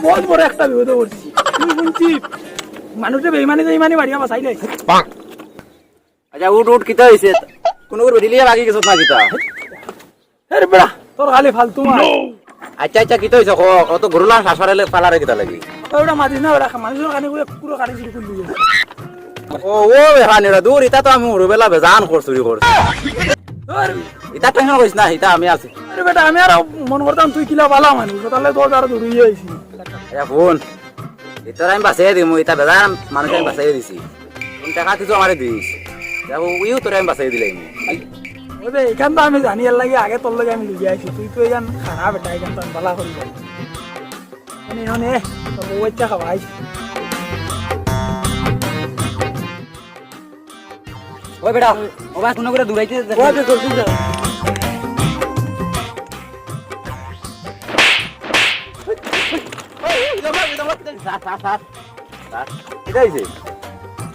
বহুত বড় একটা বিপদে পড়ছি। তুমি শুনছি মানুষে বেইমানি বাড়িয়া বাঁচাই নাই। আচ্ছা উঠ উঠ কিতা হইছে কোন করে দিলিয়া লাগি গেছত না কিতা আরে বেড়া তোর খালি ফালতু মার। আচ্ছা আচ্ছা কিতা হইছে ক অত গরুলা শাসরালে পালারে কিতা লাগি ওটা মাতিস না, ওটা মানুষের কানে করে পুরো কানে চুরি করে দিয়ে। ও হানিরা দূর এটা তো আমি রুবেলা বেজান চুরি করছি এটা টেনশন করিস না এটা আমি আছি আরে বেটা আমি আর মন করতাম তুই কিলা বালা মানুষ, তাহলে তোর আর দৌড়িয়ে আইছি। ফোন এটা আমি বাঁচাই দিম এটা বেজান মানুষ আমি বাঁচাই দিছি টাকা কিছু আমার দিস ইউ তোর আমি বাঁচাই দিলাই ওদের এখান তো আমি জানি এর লাগে আগে তোর লাগে আমি লুকিয়ে আইছি। তুই তো এখান খারাপ এটা, এখান তো আমি বালা করি পারি মানে এখন তোর বউ বাচ্চা খাওয়া আইছি। ওই বেটা ও ভাই কোন করে দূরাইতে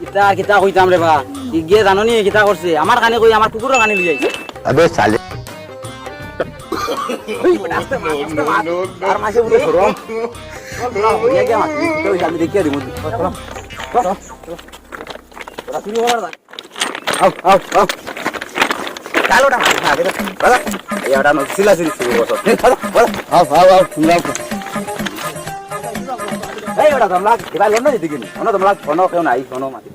কিতা কিতা কইতাম রে বা গিয়ে জাননি কিতা করছে আমার কানে কই আমার কুকুরের কানে লই যাইছে আবে সালে আর মাসে উঠে গরম হইয়া গিয়া মাছ তো আমি দেখিয়ে দিমু ওরা শুরু হওয়ার দা আও আও আও কালোটা না রে বাবা এটা নছিলা শুরু করছ আও আও আও শুনলাম এই ওটা দমলাক এবার লন্ডন যেতে গেলি অন্য দমলাক অন্য কেউ নাই অন্য মাটি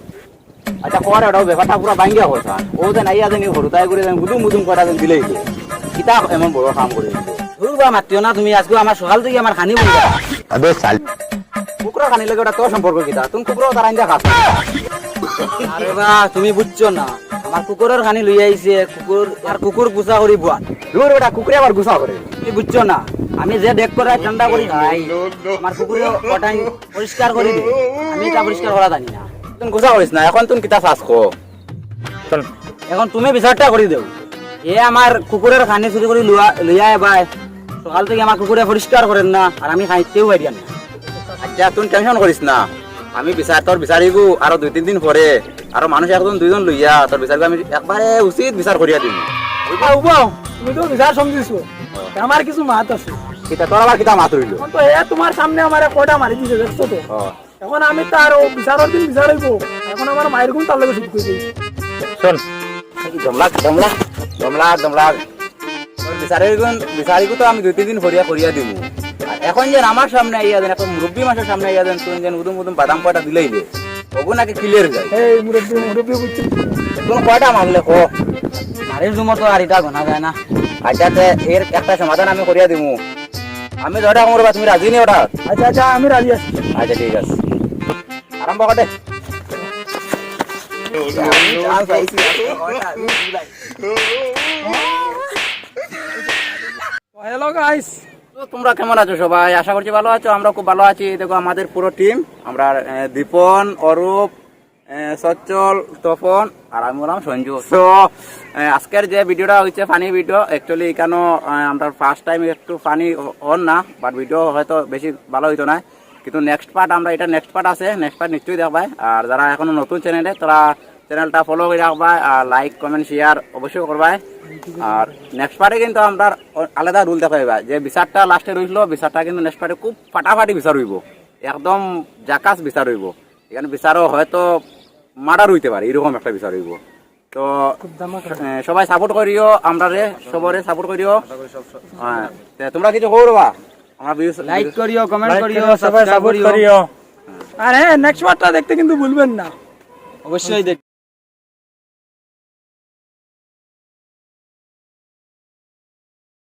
আচ্ছা পরে ওটা ব্যাপারটা পুরো ভাঙ্গিয়া হয়েছে ও যে নাই আজ হরুতাই করে গুদুম মুদুম কটা দিন দিলেই কিতা এমন বড় কাম করে বা মাতিও না তুমি আজকে আমার সকাল থেকে আমার খানি বলবা আবে সাল কুকুর খানি লাগে ওটা তোর সম্পর্ক কিতা তুমি কুকুর তার আইন্দা খাস আরে বা তুমি বুঝছো না আমার কুকুরের খানি লই আইছে কুকুর আর কুকুর গুছা করি বুয়া দূর ওটা কুকুরে আবার গুছা করে তুমি বুঝছো না আমি যে দেখ করে ঠান্ডা করি ভাই আমার কুকুরে ওটাই পরিষ্কার করি দে আমি এটা পরিষ্কার করা জানি না তুমি গুছা করিস না এখন তুমি কিতা ফাস কো চল এখন তুমি বিচারটা করে দেও এ আমার কুকুরের খানি চুরি করে লইয়া ভাই সকাল থেকে আমার কুকুরে পরিষ্কার করেন না আর আমি খাইতেও পারি না আচ্ছা তুমি টেনশন করিস না আমি বিচার তোর বিচারিগু আরো 2-3 দিন পরে আরো মানুষ একজন দুইজন লইয়া তোর বিচারগু আমি একবারে উচিত বিচার করিয়া দিম তুমি তো বিচার সমঝিছো আমার কিছু মাত আছে কিতা তোর আবার কিতা মাত হইল তো এ তোমার সামনে আমার কয়টা মারি দিছে দেখছো তো এখন আমি তার বিচারের দিন বিচার হইব এখন আমার মায়ের গুণ তার লগে শুট করে দিই শোন দমলাক দমলাক দমলাক দমলাক তোর বিচারিগু তো আমি 2-3 দিন করিয়া দিমু এখন যে আমার সামনে আইয়া দেন এখন মুরব্বী মাসের সামনে আইয়া দেন তুমি যেন উদুম উদুম বাদাম কয়টা দিলেই দে ওগু নাকি ক্লিয়ার যায় এই মুরব্বী বুঝছি তুমি কয়টা মারলে কো মারির জুমো তো আর এটা গোনা যায় না আচ্ছা এর একটা সমাধান আমি করিয়া দিমু আমি ধরা করবা তুমি রাজি নেই ওটা আচ্ছা আচ্ছা আমি রাজি আছি আচ্ছা ঠিক আছে আরম্ভ করে হ্যালো গাইস, তোমরা কেমন আছো সবাই? আশা করছি ভালো আছো, আমরা খুব ভালো আছি। দেখো আমাদের পুরো টিম, আমরা দীপন, অরূপ, সচ্চল, তপন আর আমি বললাম সঞ্জু। তো আজকের যে ভিডিওটা হচ্ছে ফানি ভিডিও, অ্যাকচুয়ালি এখানে আমরা ফার্স্ট টাইম একটু ফানি হন না, বাট ভিডিও হয়তো বেশি ভালো হইতো না, কিন্তু নেক্সট পার্ট আমরা এটা নেক্সট পার্ট আছে, নেক্সট পার্ট নিশ্চয়ই দেখবাই। আর যারা এখনো নতুন চ্যানেলে তারা চ্যানেলটা ফলো করে রাখবাই আর লাইক কমেন্ট শেয়ার অবশ্যই করবাই। আর নেক্সট পার্টে কিন্তু আমরা আলাদা রুল দেখাইবা, যে বিচারটা লাস্টে রইল বিচারটা কিন্তু নেক্সট পার্টে খুব ফাটাফাটি বিচার হইব, একদম জাকাস বিচার হইব। এখানে বিচারও হয়তো মার্ডার হইতে পারে, এরকম একটা বিচার হইব। তো সবাই সাপোর্ট করিও, আমরা সবরে সাপোর্ট করিও। হ্যাঁ তোমরা কিছু করবা, আমরা লাইক করিও, কমেন্ট করিও, সাবস্ক্রাইব করিও। আর হ্যাঁ নেক্সট পার্টটা দেখতে কিন্তু ভুলবেন না, অবশ্যই দেখ।